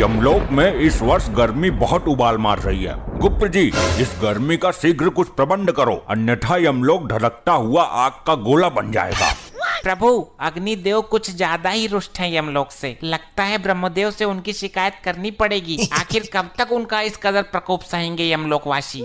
यमलोक में इस वर्ष गर्मी बहुत उबाल मार रही है। गुप्त जी, इस गर्मी का शीघ्र कुछ प्रबंध करो, अन्यथा यमलोक ढलकता हुआ आग का गोला बन जाएगा। प्रभु, अग्निदेव कुछ ज्यादा ही रुष्ट हैं यमलोक से। लगता है ब्रह्मदेव से उनकी शिकायत करनी पड़ेगी। आखिर कब तक उनका इस कदर प्रकोप सहेंगे यमलोकवासी?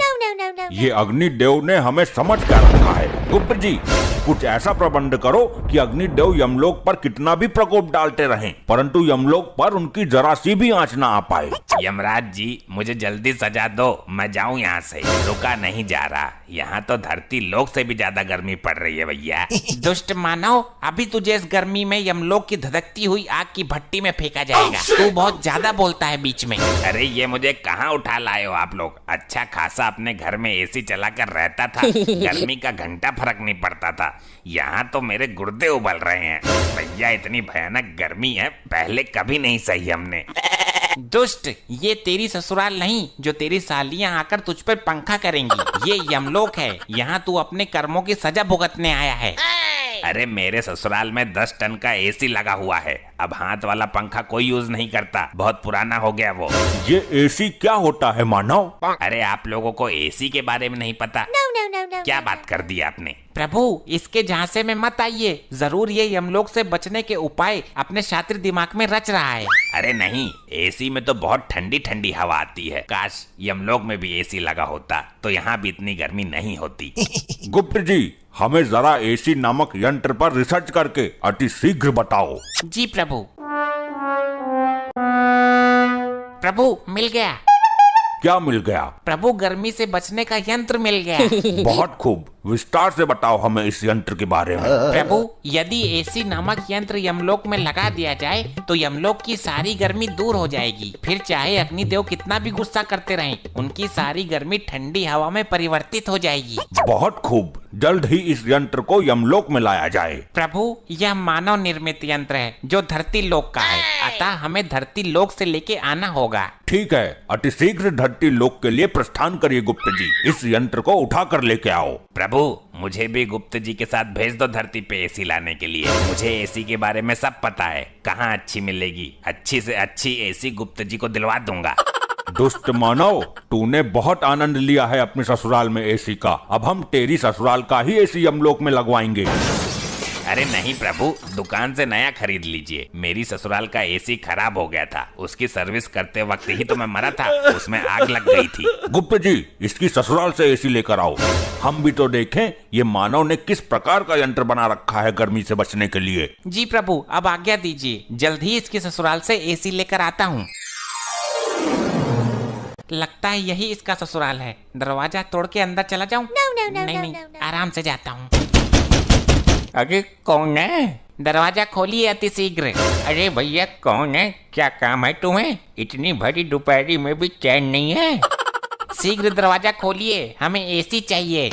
ये अग्निदेव ने हमें समझ कर रखा है। गुप्त जी, कुछ ऐसा प्रबंध करो कि अग्निदेव यमलोक पर कितना भी प्रकोप डालते रहें, परंतु यमलोक पर उनकी जरा सी भी आंच ना आ पाए। यमराज जी, मुझे जल्दी सजा दो, मैं जाऊं यहाँ से। रुका नहीं जा रहा, यहाँ तो धरती लोक से भी ज्यादा गर्मी पड़ रही है भैया। दुष्ट मानव, अभी तुझे इस गर्मी में यमलोक की धधकती हुई आग की भट्टी में फेंका जाएगा। तू बहुत ज्यादा बोलता है बीच में। अरे ये मुझे कहाँ उठा लाए हो आप लोग? अच्छा खासा अपने घर में एसी चलाकर रहता था, गर्मी का घंटा फर्क नहीं पड़ता था। यहाँ तो मेरे गुर्दे उबल रहे हैं भैया। इतनी भयानक गर्मी है, पहले कभी नहीं सही हमने। दुष्ट, ये तेरी ससुराल नहीं जो तेरी सालियां आकर तुझ पर पंखा करेंगी। ये यमलोक है, यहाँ तू अपने कर्मों की सजा भुगतने आया है। अरे मेरे ससुराल में 10 टन का एसी लगा हुआ है। अब हाथ वाला पंखा कोई यूज नहीं करता, बहुत पुराना हो गया वो। ये एसी क्या होता है मानव? अरे आप लोगों को एसी के बारे में नहीं पता? क्या बात कर दी आपने? प्रभु, इसके झांसे में मत आइए। जरूर ये यमलोक से बचने के उपाय अपने शातिर दिमाग में रच रहा है। अरे नहीं, एसी में तो बहुत ठंडी ठंडी हवा आती है। काश यमलोक में भी एसी लगा होता तो यहाँ भी इतनी गर्मी नहीं होती। गुप्त जी, हमें जरा एसी नामक यंत्र पर रिसर्च करके अति शीघ्र बताओ। जी प्रभु। प्रभु, मिल गया। क्या मिल गया? प्रभु, गर्मी से बचने का यंत्र मिल गया। बहुत खूब, विस्तार से बताओ हमें इस यंत्र के बारे में। प्रभु, यदि एसी नामक यंत्र यमलोक में लगा दिया जाए तो यमलोक की सारी गर्मी दूर हो जाएगी। फिर चाहे अग्निदेव कितना भी गुस्सा करते रहें, उनकी सारी गर्मी ठंडी हवा में परिवर्तित हो जाएगी। बहुत खूब, जल्द ही इस यंत्र को यमलोक में लाया जाए। प्रभु, यह मानव निर्मित यंत्र है जो धरती लोक का है, अतः हमें धरती लोक से लेके आना होगा। ठीक है, अति शीघ्र धरती लोक के लिए प्रस्थान करिए गुप्त जी। इस यंत्र को उठा कर लेके आओ। प्रभु, मुझे भी गुप्त जी के साथ भेज दो धरती पे एसी लाने के लिए। मुझे एसी के बारे में सब पता है, कहाँ अच्छी मिलेगी। अच्छी से अच्छी एसी गुप्त जी को दिलवा दूंगा। दुष्ट मानव, तूने बहुत आनंद लिया है अपने ससुराल में एसी का। अब हम तेरी ससुराल का ही एसी यमलोक में लगवाएंगे। अरे नहीं प्रभु, दुकान से नया खरीद लीजिए। मेरी ससुराल का एसी खराब हो गया था, उसकी सर्विस करते वक्त ही तो मैं मरा था, उसमें आग लग गई थी। गुप्त जी, इसकी ससुराल से एसी लेकर आओ, हम भी तो देखें ये मानव ने किस प्रकार का यंत्र बना रखा है गर्मी से बचने के लिए। जी प्रभु, अब आज्ञा दीजिए, जल्द ही इसकी ससुराल से एसी लेकर आता हूँ। लगता है यही इसका ससुराल है। दरवाजा तोड़ के अंदर चला जाऊं? नहीं, आराम से जाता हूँ। अरे कौन है? दरवाजा खोलिए अति शीघ्र। अरे भैया कौन है? क्या काम है तुम्हें? इतनी भरी दोपहरी में भी चैन नहीं है? शीघ्र दरवाजा खोलिए, हमें एसी चाहिए।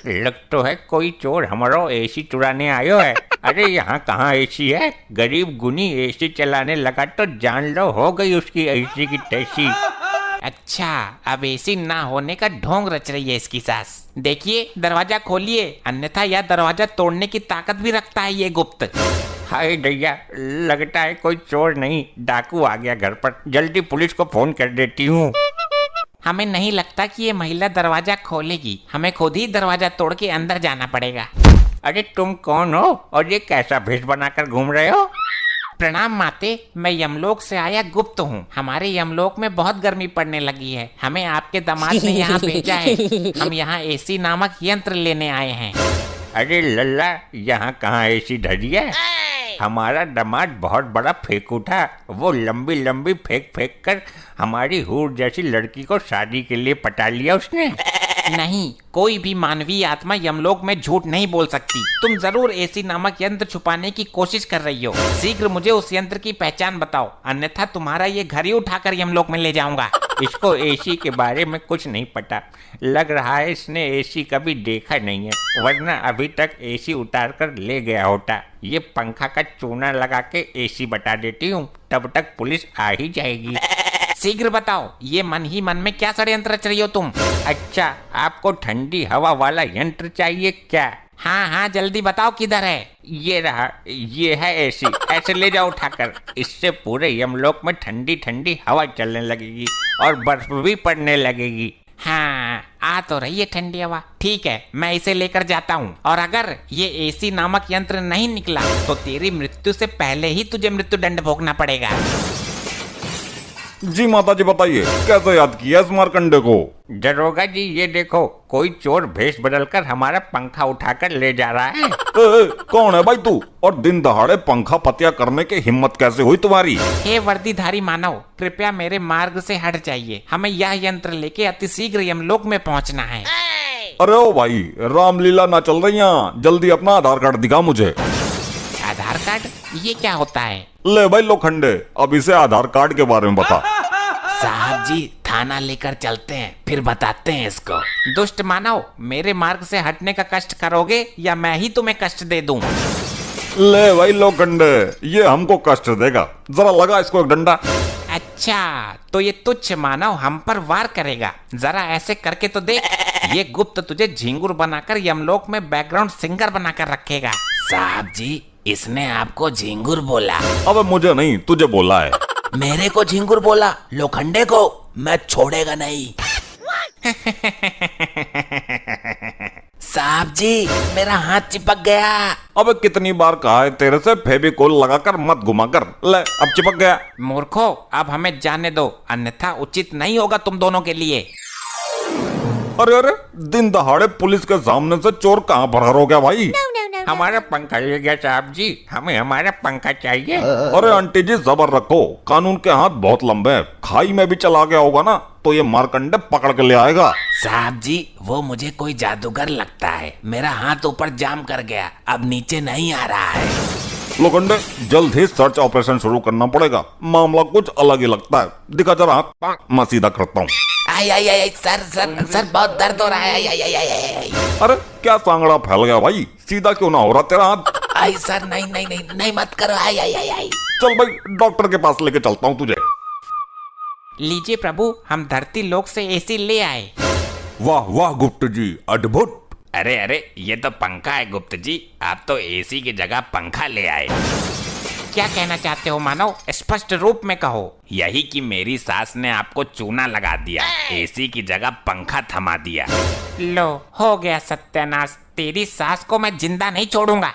लग तो है कोई चोर हमारा एसी चुराने आयो है। अरे यहाँ कहाँ एसी है? गरीब गुनी एसी चलाने लगा तो जान लो हो गई उसकी एसी की तैसी। अच्छा, अब एसी ना होने का ढोंग रच रही है इसकी सास। देखिए, दरवाजा खोलिए, अन्यथा यह दरवाजा तोड़ने की ताकत भी रखता है ये गुप्त। हाय दैया, लगता है कोई चोर नहीं डाकू आ गया घर पर। जल्दी पुलिस को फोन कर देती हूँ। हमें नहीं लगता कि ये महिला दरवाजा खोलेगी, हमें खुद ही दरवाजा तोड़ के अंदर जाना पड़ेगा। अरे तुम कौन हो और ये कैसा भेष बनाकर घूम रहे हो? प्रणाम माते, मैं यमलोक से आया गुप्त हूँ। हमारे यमलोक में बहुत गर्मी पड़ने लगी है, हमें आपके दामाद ने यहाँ भेजा है। हम यहाँ एसी नामक यंत्र लेने आए हैं। अरे लल्ला, यहाँ कहाँ एसी धरी है? हमारा दामाद बहुत बड़ा फेंकू था। वो लंबी लंबी फेंक फेंक कर हमारी हूर जैसी लड़की को शादी के लिए पटा लिया उसने। नहीं, कोई भी मानवीय आत्मा यमलोक में झूठ नहीं बोल सकती। तुम जरूर एसी नामक यंत्र छुपाने की कोशिश कर रही हो। शीघ्र मुझे उस यंत्र की पहचान बताओ, अन्यथा तुम्हारा ये घर ही उठाकर यमलोक में ले जाऊंगा। इसको एसी के बारे में कुछ नहीं पता। लग रहा है इसने एसी कभी देखा नहीं है, वरना अभी तक एसी उतार कर ले गया होता। ये पंखा का चूना लगा के एसी बता देती हूँ, तब तक पुलिस आ ही जाएगी। शीघ्र बताओ, ये मन ही मन में क्या षड्यंत्र रच रही हो तुम? अच्छा, आपको ठंडी हवा वाला यंत्र चाहिए क्या? हाँ हाँ जल्दी बताओ किधर है। ये रहा, ये है एसी। ऐसे ले जाओ उठाकर। इससे पूरे यमलोक में ठंडी ठंडी हवा चलने लगेगी और बर्फ भी पड़ने लगेगी। हाँ आ तो रही है ठंडी हवा। ठीक है मैं इसे लेकर जाता हूँ, और अगर ये एसी नामक यंत्र नहीं निकला तो तेरी मृत्यु से पहले ही तुझे मृत्यु दंड भोगना पड़ेगा। जी माता जी बताइए, कैसे याद किया इस मारकंडे को? दरोगा जी ये देखो, कोई चोर भेष बदलकर हमारा पंखा उठाकर ले जा रहा है। कौन है भाई तू, और दिन दहाड़े पंखा पतिया करने की हिम्मत कैसे हुई तुम्हारी? हे वर्दीधारी मानव, कृपया मेरे मार्ग से हट जाइए। हमें यह यंत्र लेके अतिशीघ्र यमलोक में पहुंचना है। अरे ओ भाई, रामलीला ना चल रही यहाँ, जल्दी अपना आधार कार्ड दिखा मुझे। आधार कार्ड? ये क्या होता है? ले भाई लोखंडे, अब इसे आधार कार्ड के बारे में बता। साहब जी थाना लेकर चलते हैं, फिर बताते हैं इसको। दुष्ट मानव, मेरे मार्ग से हटने का कष्ट करोगे या मैं ही तुम्हें कष्ट दे दूं? ले भाई लोखंडे, ये हमको कष्ट देगा, जरा लगा इसको एक डंडा। अच्छा तो ये तुच्छ मानव हम पर वार करेगा। जरा ऐसे करके तो देख। ये गुप्त तुझे झिंगुर बनाकर यमलोक में बैकग्राउंड सिंगर बनाकर रखेगा। साहब जी इसने आपको झिंगुर बोला। अबे मुझे नहीं, तुझे बोला है। मेरे को झिंगुर बोला? लोखंडे को मैं छोड़ेगा नहीं। साहब जी मेरा हाथ चिपक गया। अबे कितनी बार कहा है तेरे से, फेविकोल लगाकर मत घुमा कर। ले अब चिपक गया। मूर्खो अब हमें जाने दो, अन्यथा उचित नहीं होगा तुम दोनों के लिए। अरे अरे, दिन दहाड़े पुलिस के सामने से चोर कहाँ फरार हो गया भाई? हमारा पंखा ले गया साहब जी, हमें हमारा पंखा चाहिए। अरे आंटी जी सबर रखो, कानून के हाथ बहुत लंबे हैं। खाई में भी चला गया होगा ना तो ये मारकंडे पकड़ के ले आएगा। साहब जी वो मुझे कोई जादूगर लगता है। मेरा हाथ ऊपर जाम कर गया, अब नीचे नहीं आ रहा है। लोखंडे जल्द ही सर्च ऑपरेशन शुरू करना पड़ेगा, मामला कुछ अलग ही लगता है। दिखा जरा हाथ, मैं सीधा करता हूँ। आई आई आई सर सर सर बहुत दर्द हो रहा है। आई आई आई आई आई अरे क्या सांगड़ा फैल गया भाई, सीधा क्यों ना हो रहा तेरा हाथ? आई सर नहीं नहीं नहीं नहीं मत करो। आई आई आई आई चल भाई डॉक्टर के पास लेके चलता हूँ तुझे। लीजिए प्रभु, हम धरती लोक से एसी ले आए। वाह वाह गुप्त जी, अद्भुत। अरे अरे ये तो पंखा है गुप्त जी, आप तो एसी की जगह पंखा ले आए। क्या कहना चाहते हो मानव, स्पष्ट रूप में कहो। यही कि मेरी सास ने आपको चूना लगा दिया, एसी की जगह पंखा थमा दिया। लो हो गया सत्यानाश, तेरी सास को मैं जिंदा नहीं छोड़ूंगा।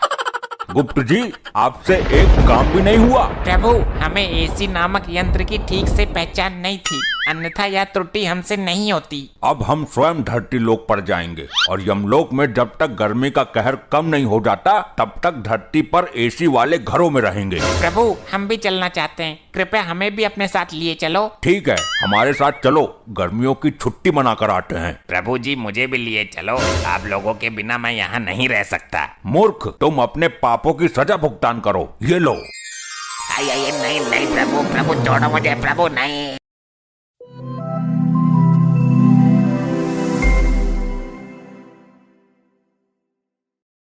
गुप्त जी आपसे एक काम भी नहीं हुआ। प्रभु हमें एसी नामक यंत्र की ठीक से पहचान नहीं थी, अन्यथा यह त्रुटि हमसे नहीं होती। अब हम स्वयं धरती लोक पर जाएंगे और यमलोक में जब तक गर्मी का कहर कम नहीं हो जाता तब तक धरती पर एसी वाले घरों में रहेंगे। प्रभु हम भी चलना चाहते हैं, कृपया हमें भी अपने साथ लिए चलो। ठीक है हमारे साथ चलो, गर्मियों की छुट्टी मनाकर आते हैं। प्रभु जी मुझे भी लिए चलो, आप लोगों के बिना मैं यहाँ नहीं रह सकता। मूर्ख, तुम अपने पापों की सजा भुगतान करो, ये लो। आई आई नहीं नहीं प्रभु प्रभु छोड़ो मुझे प्रभु नहीं।